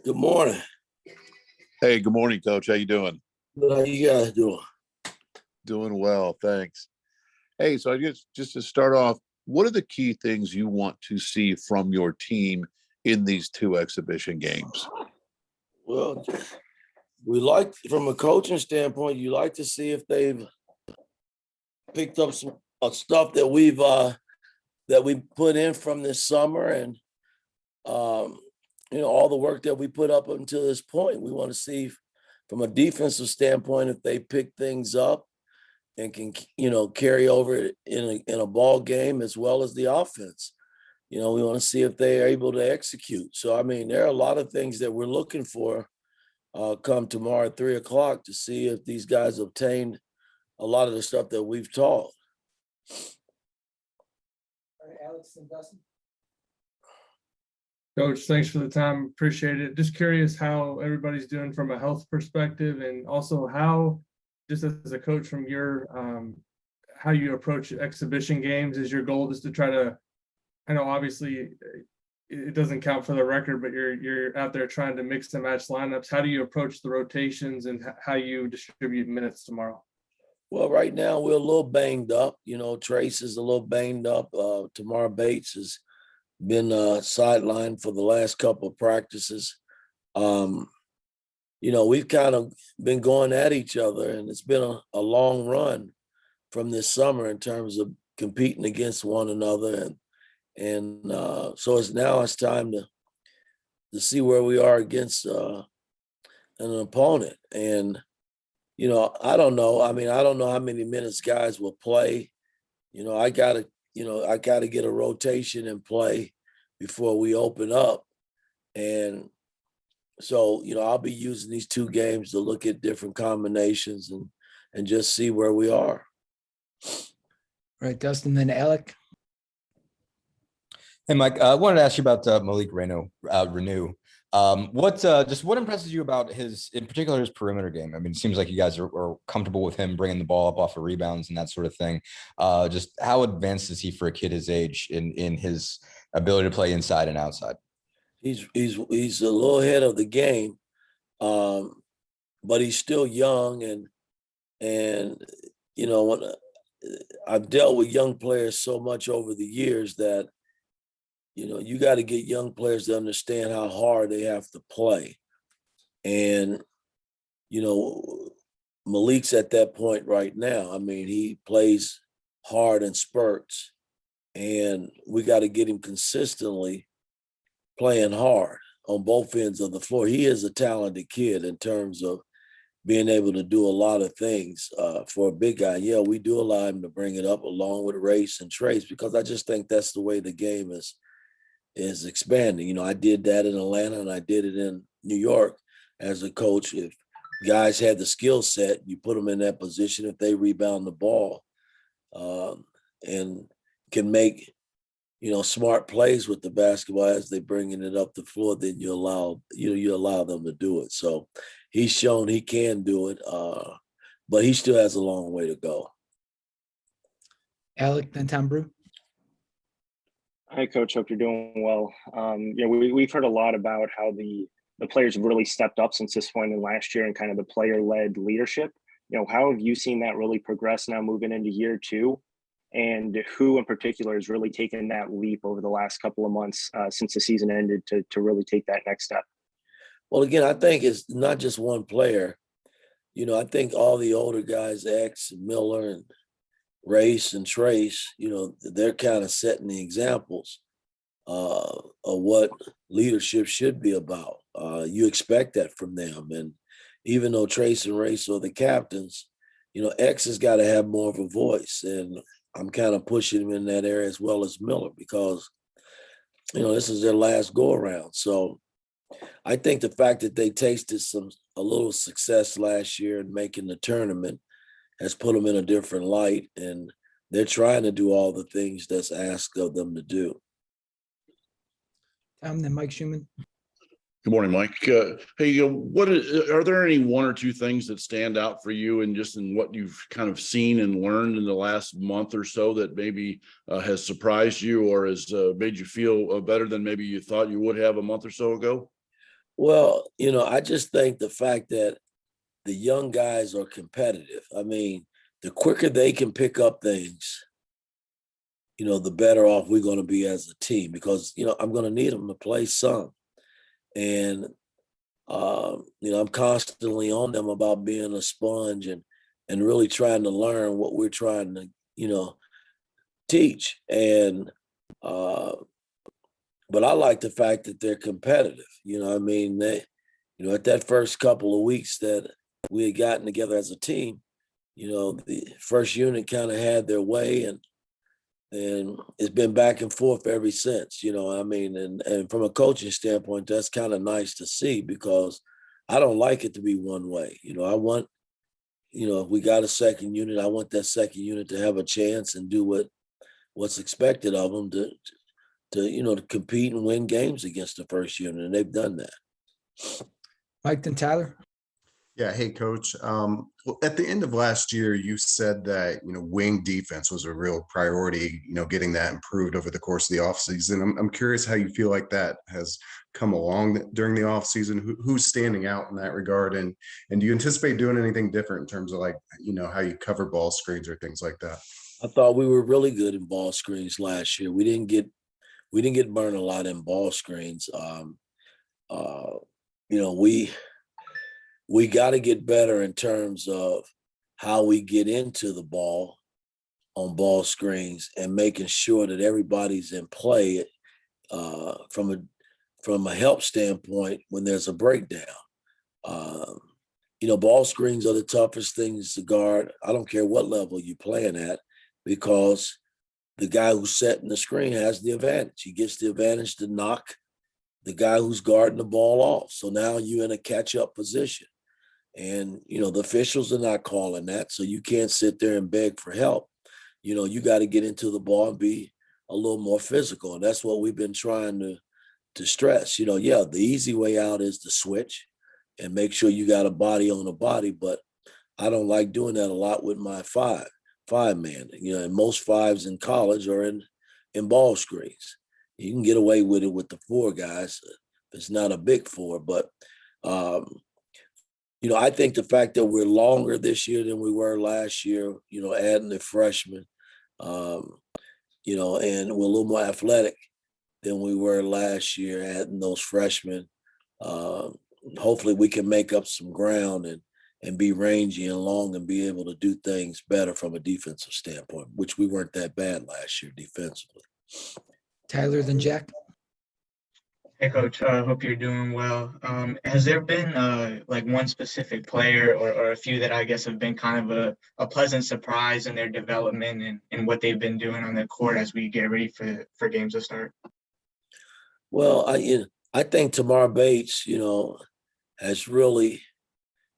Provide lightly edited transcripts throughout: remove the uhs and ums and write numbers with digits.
Good morning. Hey, good morning, Coach. How you doing? How you guys doing? Doing well, thanks. Hey, so I guess just to start off, what are the key things you want to see from your team in these two exhibition games? Well, we like from a coaching standpoint, you like to see if they've picked up some stuff that we put in from this summer and um, all the work that we put up until this point. We want to see from a defensive standpoint if they pick things up and can carry over it in a ball game as well as the offense. We want to see if they are able to execute. So I mean, there are a lot of things that we're looking for come tomorrow at 3:00 to see if these guys obtained a lot of the stuff that we've taught. All right, Alex and Dustin. Coach, thanks for the time. Appreciate it. Just curious how everybody's doing from a health perspective, and also how, just as a coach from your, how you approach exhibition games. Is your goal just to try to, I know obviously it doesn't count for the record, but you're out there trying to mix and match lineups. How do you approach the rotations and how you distribute minutes tomorrow? Well, right now we're a little banged up. Trace is a little banged up. Tamar Bates has been sidelined for the last couple of practices. We've kind of been going at each other, and it's been a long run from this summer in terms of competing against one another. And so it's time to see where we are against an opponent. And, I don't know. I mean, I don't know how many minutes guys will play. I gotta get a rotation in play before we open up. And so, I'll be using these two games to look at different combinations and just see where we are. Right, Dustin, then Alec. Hey, Mike, I wanted to ask you about Malik Renew. What impresses you about in particular, his perimeter game? I mean, it seems like you guys are comfortable with him bringing the ball up off of rebounds and that sort of thing. Just how advanced is he for a kid his age in his ability to play inside and outside? He's a little ahead of the game, but he's still young, and when I've dealt with young players so much over the years that you got to get young players to understand how hard they have to play. And, Malik's at that point right now. I mean, he plays hard in spurts, and we got to get him consistently playing hard on both ends of the floor. He is a talented kid in terms of being able to do a lot of things for a big guy. Yeah, we do allow him to bring it up along with Race and Trace, because I just think that's the way the game is expanding. I did that in Atlanta and I did it in New York as a coach. If guys had the skill set, you put them in that position. If they rebound the ball and can make, smart plays with the basketball as they bringing it up the floor, then you allow them to do it. So he's shown he can do it, but he still has a long way to go. Alec, then Tom Brew. Hi, Coach. Hope you're doing well. We've heard a lot about how the players have really stepped up since this point in last year and kind of the player-led leadership. How have you seen that really progress now moving into year two? And who in particular has really taken that leap over the last couple of months since the season ended to really take that next step? Well, again, I think it's not just one player. I think all the older guys, X, Miller, and Race and Trace, they're kind of setting the examples of what leadership should be about. You expect that from them. And even though Trace and Race are the captains, X has got to have more of a voice. And I'm kind of pushing him in that area as well as Miller, because, this is their last go around. So I think the fact that they tasted a little success last year in making the tournament has put them in a different light, and they're trying to do all the things that's asked of them to do. Then Mike Schumann. Good morning, Mike. Hey, are there any one or two things that stand out for you and just in what you've kind of seen and learned in the last month or so that maybe has surprised you or has made you feel better than maybe you thought you would have a month or so ago? Well, I just think the fact that the young guys are competitive. I mean, the quicker they can pick up things, the better off we're going to be as a team because, I'm going to need them to play some. And, I'm constantly on them about being a sponge and really trying to learn what we're trying to, teach. And, but I like the fact that they're competitive. I mean, at that first couple of weeks that we had gotten together as a team, the first unit kind of had their way and it's been back and forth ever since, I mean, and from a coaching standpoint, that's kind of nice to see because I don't like it to be one way. I want, if we got a second unit, I want that second unit to have a chance and do what's expected of them to to compete and win games against the first unit, and they've done that. Mike and Tyler. Yeah. Hey, coach. Well, at the end of last year, you said that, wing defense was a real priority, getting that improved over the course of the offseason. I'm curious how you feel like that has come along during the offseason. Who's standing out in that regard? And do you anticipate doing anything different in terms of how you cover ball screens or things like that? I thought we were really good in ball screens last year. We didn't get burned a lot in ball screens. We got to get better in terms of how we get into the ball on ball screens and making sure that everybody's in play from a help standpoint when there's a breakdown. Ball screens are the toughest things to guard. I don't care what level you're playing at because the guy who's setting the screen has the advantage. He gets the advantage to knock the guy who's guarding the ball off. So now you're in a catch-up position. And, the officials are not calling that. So you can't sit there and beg for help. You got to get into the ball and be a little more physical. And that's what we've been trying to stress. The easy way out is to switch and make sure you got a body on a body. But I don't like doing that a lot with my five man. And most fives in college are in ball screens. You can get away with it with the four guys. It's not a big four, but I think the fact that we're longer this year than we were last year, adding the freshmen, and we're a little more athletic than we were last year, adding those freshmen. Hopefully we can make up some ground and be rangy and long and be able to do things better from a defensive standpoint, which we weren't that bad last year defensively. Tyler, then Jack. Hey, Coach. Hope you're doing well. Has there been one specific player or a few that I guess have been kind of a pleasant surprise in their development and what they've been doing on the court as we get ready for games to start? Well, I think Tamar Bates,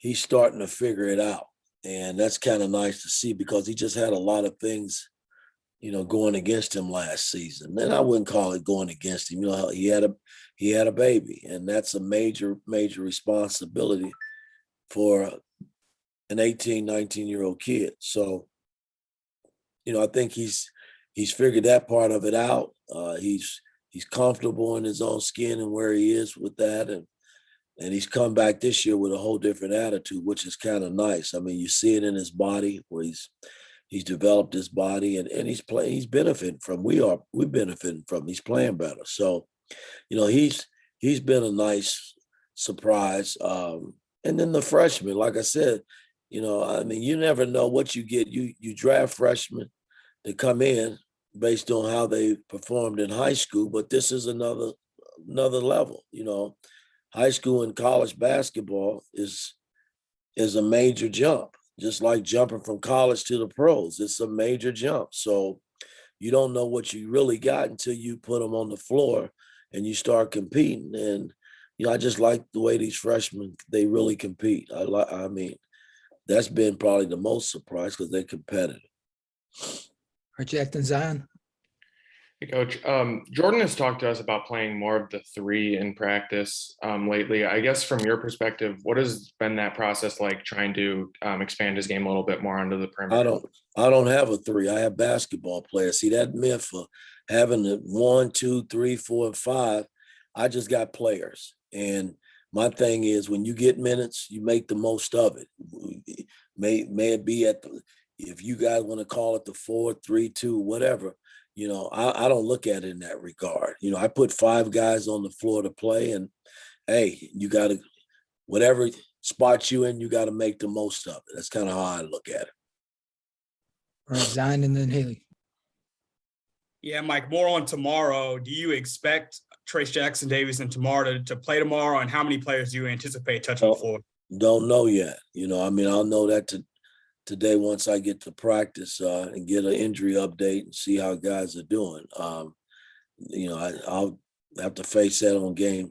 he's starting to figure it out. And that's kind of nice to see because he just had a lot of things, going against him last season. And I wouldn't call it going against him. He had a baby, and that's a major, major responsibility for an 18, 19-year-old kid. So, I think he's figured that part of it out. He's comfortable in his own skin and where he is with that. And he's come back this year with a whole different attitude, which is kind of nice. I mean, you see it in his body where he's developed his body and he's benefiting from, we're benefiting from, he's playing better. So, he's been a nice surprise. And then the freshmen, like I said, you never know what you get. You draft freshmen to come in based on how they performed in high school, but this is another level. High school and college basketball is a major jump, just like jumping from college to the pros. It's a major jump. So you don't know what you really got until you put them on the floor and you start competing. And, I just like the way these freshmen, they really compete. I mean, that's been probably the most surprise because they're competitive. Or Jack and Zion. Hey, Coach. Jordan has talked to us about playing more of the three in practice lately. I guess from your perspective, what has been that process like trying to expand his game a little bit more onto the perimeter? I don't have a three. I have basketball players. See, that myth for having the 1, 2, 3, 4, and 5, I just got players. And my thing is when you get minutes, you make the most of it. May it be at the, if you guys want to call it the 4-3-2, whatever, I don't look at it in that regard. I put 5 guys on the floor to play, and hey, you got to, whatever spot you in, you got to make the most of it. That's kind of how I look at it. All right, Zion and then Haley. Yeah, Mike, more on tomorrow. Do you expect Trace Jackson Davis and tomorrow to play tomorrow? And how many players do you anticipate touching the floor? Don't know yet. I'll know that today once I get to practice and get an injury update and see how guys are doing. I'll have to face that on game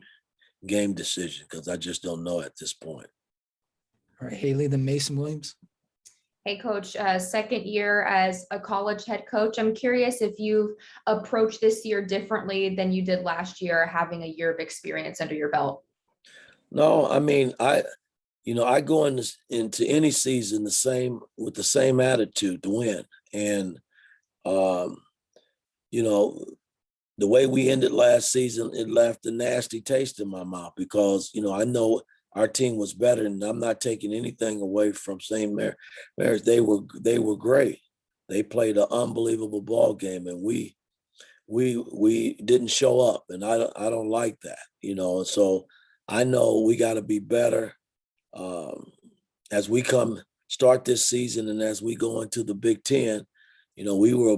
decision because I just don't know at this point. All right, Haley, then Mason Williams. Hey, Coach, second year as a college head coach. I'm curious if you've approached this year differently than you did last year, having a year of experience under your belt. No, I go into any season with the same attitude to win. And, the way we ended last season, it left a nasty taste in my mouth because, I know our team was better, and I'm not taking anything away from St. Mary's. They were great. They played an unbelievable ball game, and we didn't show up, and I don't like that, So I know we got to be better as we start this season, and as we go into the Big Ten. We were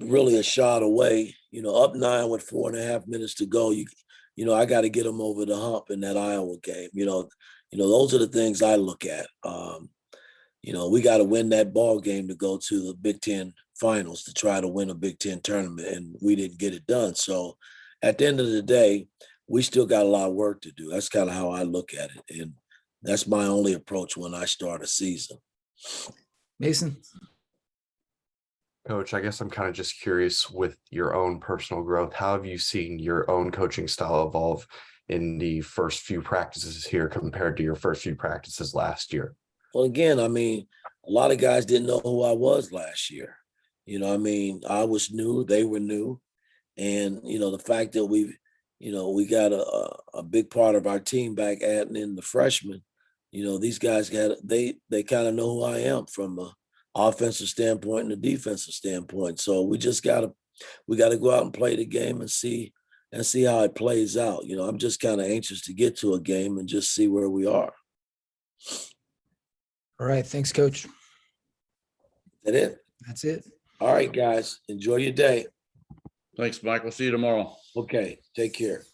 really a shot away. Up 9 with 4.5 minutes to go. I got to get them over the hump in that Iowa game. Those are the things I look at. We got to win that ball game to go to the Big Ten finals to try to win a Big Ten tournament, and we didn't get it done. So at the end of the day, we still got a lot of work to do. That's kind of how I look at it. And that's my only approach when I start a season. Mason. Coach, I guess I'm kind of just curious with your own personal growth. How have you seen your own coaching style evolve in the first few practices here compared to your first few practices last year? Well, again, a lot of guys didn't know who I was last year. I was new, they were new. And, the fact that we got a big part of our team back adding in the freshmen, these guys they kind of know who I am from a offensive standpoint and a defensive standpoint. So we got to go out and play the game and see how it plays out. I'm just kind of anxious to get to a game and just see where we are. All right. Thanks, Coach. That it? That's it. All right, guys. Enjoy your day. Thanks, Mike. We'll see you tomorrow. Okay. Take care.